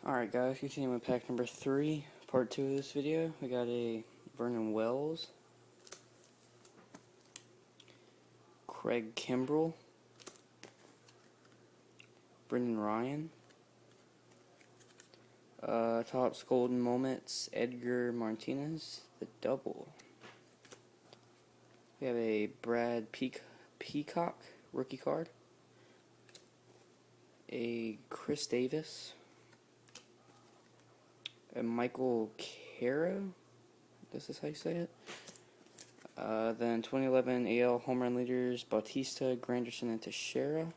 Alright guys, continuing with pack number 3, part 2 of this video. We got a Vernon Wells, Craig Kimbrell, Brendan Ryan, Topps Golden Moments, Edgar Martinez, the double. We have a Brad Peacock rookie card, a Chris Davis, a Michael Caro, this is how you say it. Then 2011 AL home run leaders, Bautista, Granderson, and Teixeira.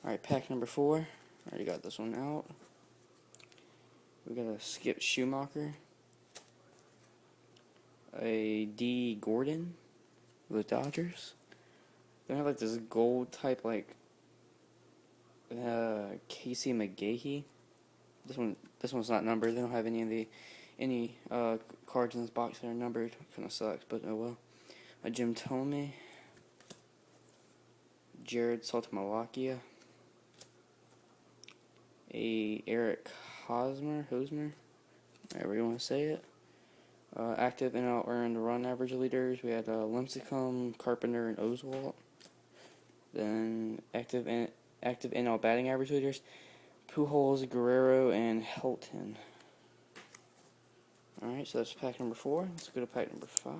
Alright, pack number 4. Already got this one out. We got a Skip Schumacher, a D. Gordon, the Dodgers. They have like this gold type like Casey McGahee. This one's not numbered. They don't have any cards in this box that are numbered. Kind of sucks, but oh well. A Jim Thome, Jared Saltamalacchia, a Eric Hosmer, however you want to say it. Active and out earned run average leaders, we had Lincecum, Carpenter, and Oswalt. Then active and out batting average leaders, Pujols, Guerrero, and Helton. Alright, so that's pack number 4. Let's go to pack number 5.